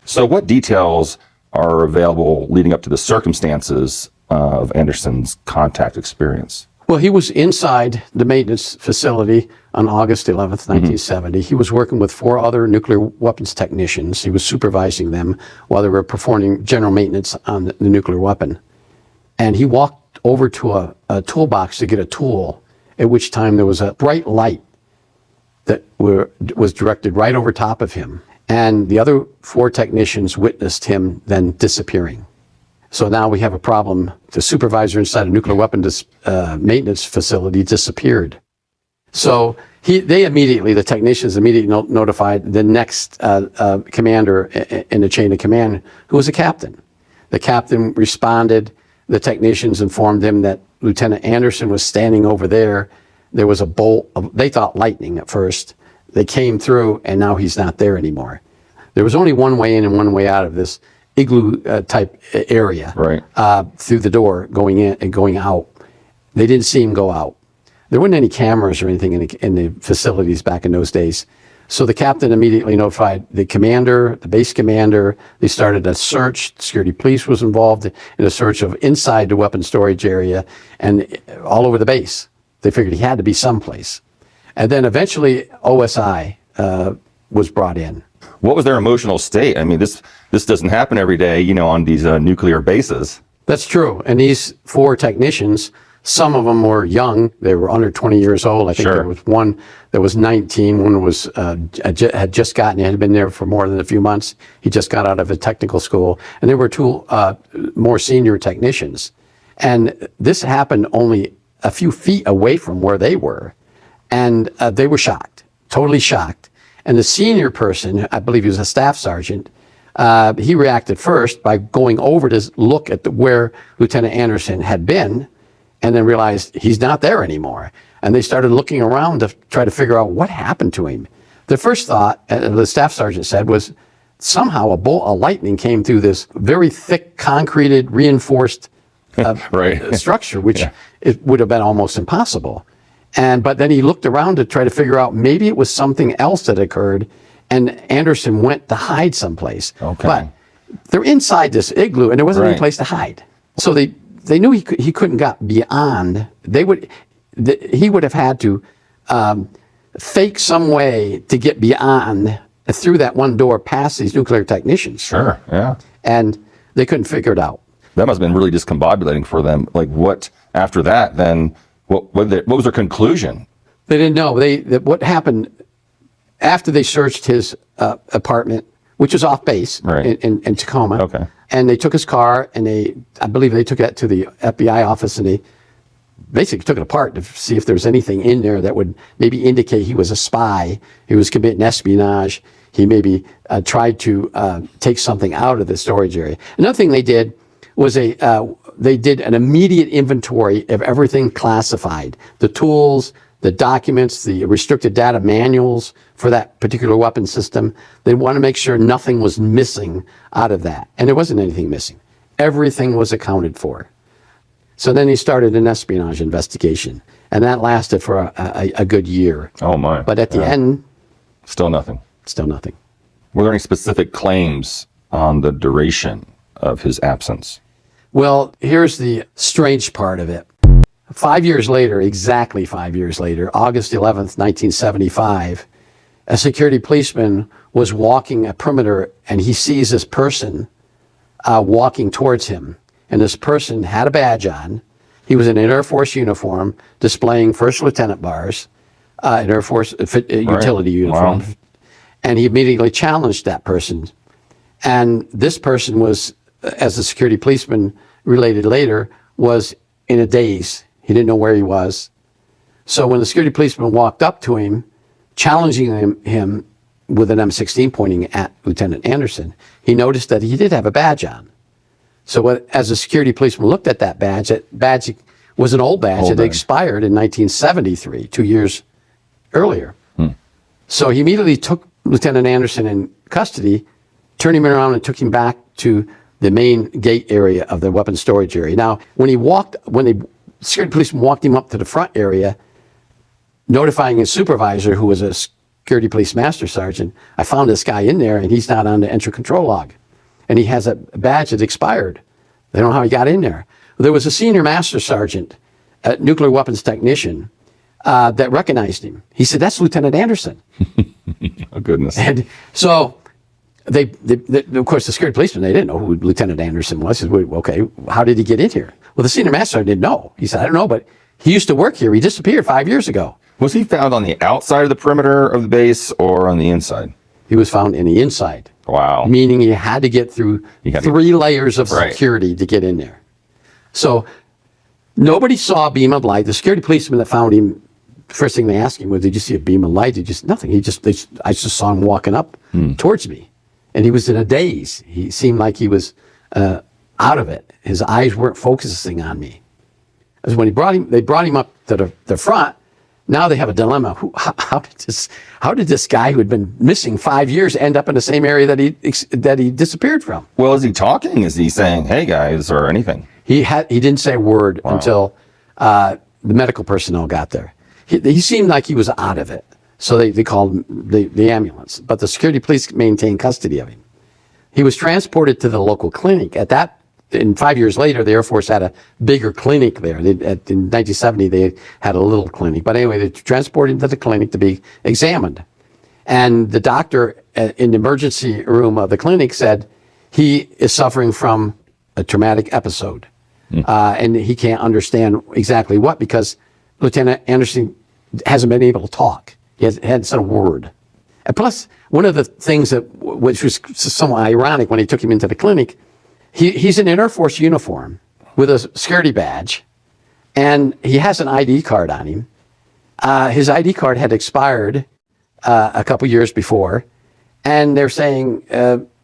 So what details are available leading up to the circumstances of Anderson's contact experience? Well, he was inside the maintenance facility on August 11th, 1970. He was working with 4 other nuclear weapons technicians. He was supervising them while they were performing general maintenance on the nuclear weapon. And he walked over to a toolbox to get a tool, at which time there was a bright light that was directed right over top of him. And the other 4 technicians witnessed him then disappearing. So now we have a problem. The supervisor inside a nuclear weapons maintenance facility disappeared. So the technicians immediately notified the next commander in the chain of command, who was a captain. The captain responded. The technicians informed him that Lieutenant Anderson was standing over there. There was a bolt of, they thought lightning at first. They came through, and now he's not there anymore. There was only one way in and one way out of this igloo type area, right, through the door, going in and going out. They didn't see him go out. There weren't any cameras or anything in the facilities back in those days. So the captain immediately notified the commander, the base commander. They started a search. Security police was involved in a search of inside the weapons storage area and all over the base. They figured he had to be someplace. And then eventually OSI was brought in. What was their emotional state? I mean, this doesn't happen every day, you know, on these nuclear bases. That's true. And these 4 technicians, some of them were young. They were under 20 years old. I think there was one that was 19. One was had just gotten, had been there for more than a few months. He just got out of a technical school. And there were 2 more senior technicians. And this happened only a few feet away from where they were. And they were shocked, totally shocked. And the senior person, I believe he was a staff sergeant, he reacted first by going over to look at where Lieutenant Anderson had been, and then realized he's not there anymore. And they started looking around to try to figure out what happened to him. The first thought, the staff sergeant said, was somehow a bolt of lightning came through this very thick, concreted, reinforced structure, which it would have been almost impossible. But then he looked around to try to figure out maybe it was something else that occurred, and Anderson went to hide someplace. Okay. But they're inside this igloo, and there wasn't any place to hide. So they knew he couldn't got beyond. He would have had to fake some way to get beyond through that one door past these nuclear technicians. Sure, yeah. And they couldn't figure it out. That must have been really discombobulating for them. Like, what after that then? What was their conclusion? They didn't know. What happened after they searched his apartment, which was off base in Tacoma. Okay. And they took his car, and I believe they took it to the FBI office, and they basically took it apart to see if there was anything in there that would maybe indicate he was a spy, he was committing espionage, he maybe tried to take something out of the storage area. Another thing they did was they did an immediate inventory of everything classified, the tools, the documents, the restricted data manuals for that particular weapon system. They want to make sure nothing was missing out of that. And there wasn't anything missing. Everything was accounted for. So then he started an espionage investigation, and that lasted for a good year. Oh my. But at the end, still nothing. Still nothing. Were there any specific claims on the duration of his absence? Well, here's the strange part of it. 5 years later, exactly 5 years later, August 11th, 1975, a security policeman was walking a perimeter, and he sees this person walking towards him. And this person had a badge on. He was in an Air Force uniform, displaying first lieutenant bars, an Air Force utility uniform. Wow. And he immediately challenged that person. And this person was, as the security policeman related later, was in a daze. He didn't know where he was. So when the security policeman walked up to him, challenging him with an M16 pointing at Lieutenant Anderson, he noticed that he did have a badge on. So as the security policeman looked at that badge was an old badge that expired in 1973, 2 years earlier. So he immediately took Lieutenant Anderson in custody, turned him around and took him back to the main gate area of the weapons storage area. Now, when the security policeman walked him up to the front area, notifying his supervisor, who was a security police master sergeant, I found this guy in there and he's not on the entry control log. and he has a badge that expired. They don't know how he got in there. There was a senior master sergeant, a nuclear weapons technician, that recognized him. He said, "That's Lieutenant Anderson." Oh, goodness. And so they, of course, the security policeman, they didn't know who Lieutenant Anderson was. He said, "Okay, how did he get in here?" Well, the senior master sergeant didn't know. He said, "I don't know, but he used to work here. He disappeared 5 years ago." Was he found on the outside of the perimeter of the base or on the inside? He was found in the inside. Wow. Meaning he had to get through three layers of security to get in there. So nobody saw a beam of light. The security policeman that found him, first thing they asked him was, "Did you see a beam of light?" He just, nothing. I just saw him walking up towards me. And he was in a daze. He seemed like he was out of it. His eyes weren't focusing on me. As when they brought him up to the front. Now they have a dilemma. How did this guy who had been missing 5 years end up in the same area that he disappeared from? Well, is he talking? Is he saying, "Hey guys," or anything? He didn't say a word until the medical personnel got there. He seemed like he was out of it. So they called the ambulance, but the security police maintained custody of him. He was transported to the local clinic. And 5 years later, the Air Force had a bigger clinic there. In 1970, they had a little clinic. But anyway, they transported him to the clinic to be examined. And the doctor in the emergency room of the clinic said he is suffering from a traumatic episode. And he can't understand exactly what, because Lieutenant Anderson hasn't been able to talk. He hadn't said a word. And plus, one of the things which was somewhat ironic when he took him into the clinic, he's in an Air Force uniform with a security badge, and he has an ID card on him. His ID card had expired a couple years before, and they're saying,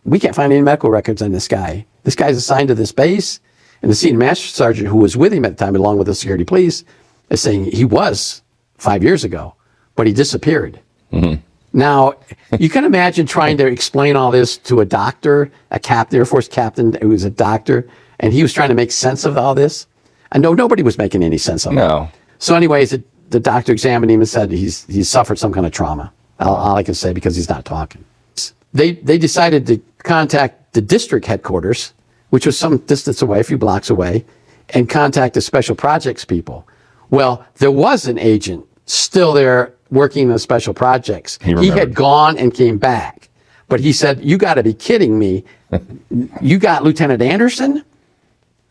"We can't find any medical records on this guy. This guy's assigned to this base." And the senior master sergeant who was with him at the time, along with the security police, is saying he was 5 years ago, but he disappeared. Mm-hmm. Now, you can imagine trying to explain all this to a doctor, a captain, Air Force captain who was a doctor, and he was trying to make sense of all this. And nobody was making any sense of it. No. So anyways, the doctor examined him and said he's suffered some kind of trauma. All I can say, because he's not talking. They decided to contact the district headquarters, which was some distance away, a few blocks away, and contact the special projects people. Well, there was an agent still there working on special projects. He had gone and came back. But he said, "You got to be kidding me. You got Lieutenant Anderson?"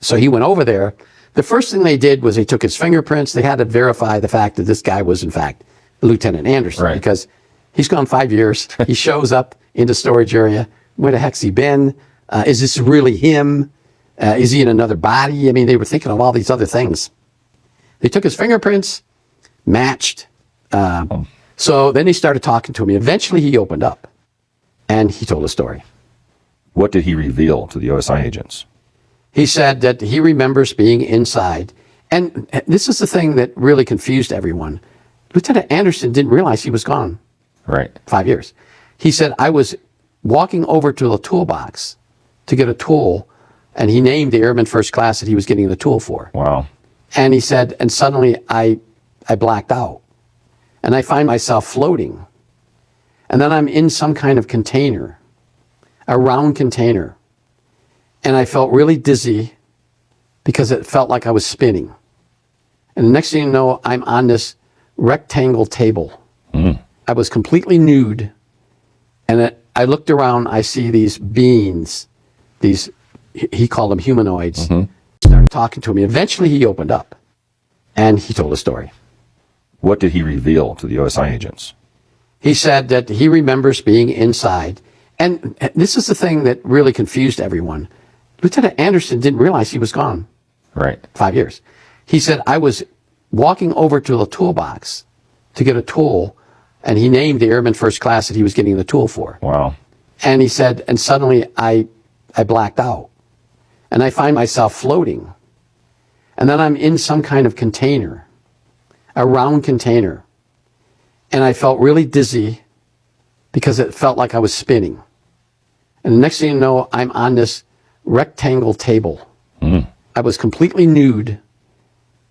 So he went over there. The first thing they did was they took his fingerprints. They had to verify the fact that this guy was, in fact, Lieutenant Anderson. Because he's gone 5 years. He shows up in the storage area. Where the heck's he been? Is this really him? Is he in another body? I mean, they were thinking of all these other things. They took his fingerprints, matched. So then they started talking to him. Eventually he opened up and he told a story. What did he reveal to the OSI agents? He said that he remembers being inside. And this is the thing that really confused everyone. Lieutenant Anderson didn't realize he was gone. 5 years. He said, "I was walking over to the toolbox to get a tool," and he named the Airman First Class that he was getting the tool for. Wow. And he said, "And suddenly I blacked out. And I find myself floating. And then I'm in some kind of container, a round container. And I felt really dizzy because it felt like I was spinning. And the next thing you know, I'm on this rectangle table. I was completely nude. And I looked around, I see these beings, he called them humanoids, started talking to me. Eventually he opened up and he told a story. What did he reveal to the OSI agents? He said that he remembers being inside. And this is the thing that really confused everyone. Lieutenant Anderson didn't realize he was gone. 5 years. He said, "I was walking over to the toolbox to get a tool," and he named the Airman First Class that he was getting the tool for. Wow. And he said, "And suddenly I blacked out. And I find myself floating. And then I'm in some kind of container, a round container. And I felt really dizzy because it felt like I was spinning. And the next thing you know, I'm on this rectangle table. I was completely nude.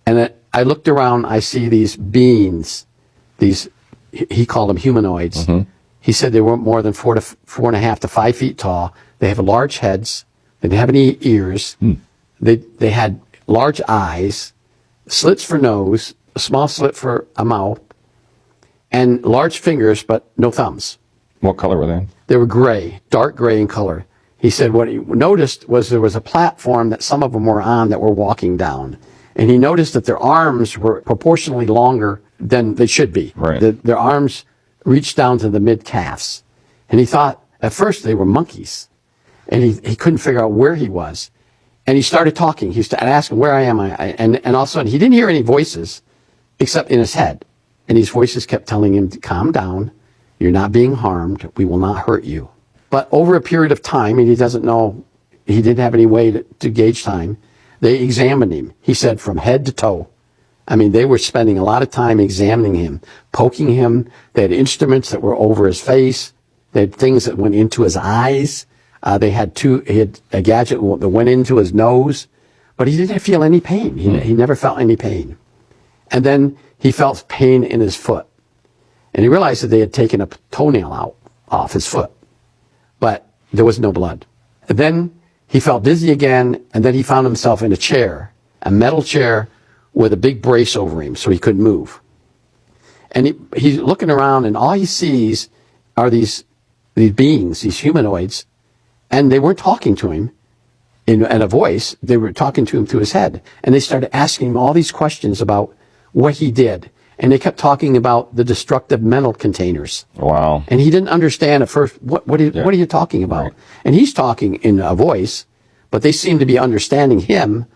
And I looked around, I see these beings, he called them humanoids. He said they weren't more than 4.5 to 5 feet tall. They have large heads. They didn't have any ears. They had large eyes, slits for nose, a small slit for a mouth, and large fingers, but no thumbs. What color were they? They were gray, dark gray in color. He said what he noticed was there was a platform that some of them were on that were walking down. And he noticed that their arms were proportionally longer than they should be. Right. Their arms reached down to the mid-calves. And he thought, at first, they were monkeys. And he couldn't figure out where he was. And he started talking. He started asking, where am I? And all of a sudden, he didn't hear any voices except in his head. And these voices kept telling him to calm down. You're not being harmed. We will not hurt you. But over a period of time, and he doesn't know, he didn't have any way to gauge time, they examined him. He said from head to toe. I mean, they were spending a lot of time examining him, poking him. They had instruments that were over his face. They had things that went into his eyes. He had a gadget that went into his nose, but he didn't feel any pain. He never felt any pain. And then he felt pain in his foot. And he realized that they had taken a toenail off his foot, but there was no blood. And then he felt dizzy again, and then he found himself in a chair, a metal chair with a big brace over him so he couldn't move. And he's looking around, and all he sees are these beings, these humanoids, and they weren't talking to him in a voice. They were talking to him through his head. And they started asking him all these questions about what he did. And they kept talking about the destructive metal containers. Wow. And he didn't understand at first, what are you talking about? Right. And he's talking in a voice, but they seem to be understanding him,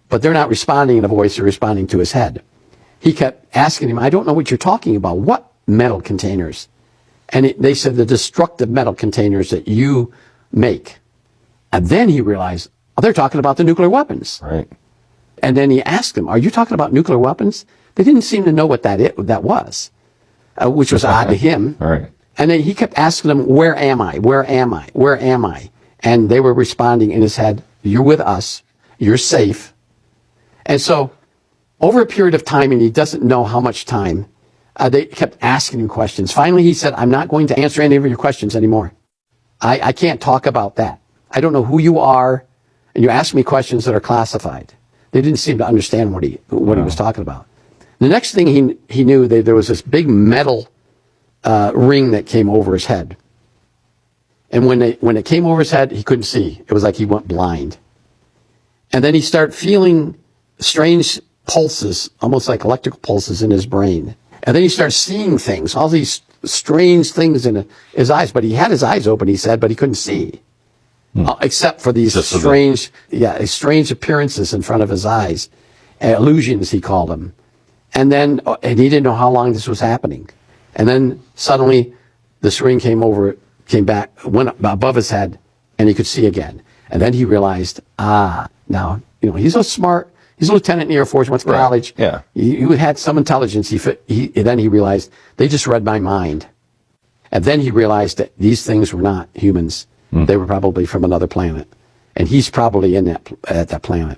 but they're not responding in a voice, they're responding to his head. He kept asking him, I don't know what you're talking about. What metal containers? And they said the destructive metal containers that you make. And then he realized, oh, they're talking about the nuclear weapons. Right. And then he asked them, are you talking about nuclear weapons? They didn't seem to know what that was, which was odd to him. Right. And then he kept asking them, where am I? Where am I? Where am I? And they were responding in his head, you're with us. You're safe. And so over a period of time, and he doesn't know how much time, they kept asking him questions. Finally, he said, I'm not going to answer any of your questions anymore. I can't talk about that. I don't know who you are, and you ask me questions that are classified. They didn't seem to understand what he was talking about. The next thing he knew, there was this big metal ring that came over his head. And when it came over his head, he couldn't see. It was like he went blind. And then he started feeling strange pulses, almost like electrical pulses in his brain. And then he started seeing things, all these strange things in his eyes. But he had his eyes open, he said, but he couldn't see. Except for these strange appearances in front of his eyes. Illusions, he called them. And he didn't know how long this was happening. And then suddenly this ring came back, went up above his head, and he could see again. And then he realized, now, he's so smart. He's a lieutenant in the Air Force, went to college. Yeah. He had some intelligence. Then he realized they just read my mind. And then he realized that these things were not humans. They were probably from another planet. And he's probably at that planet.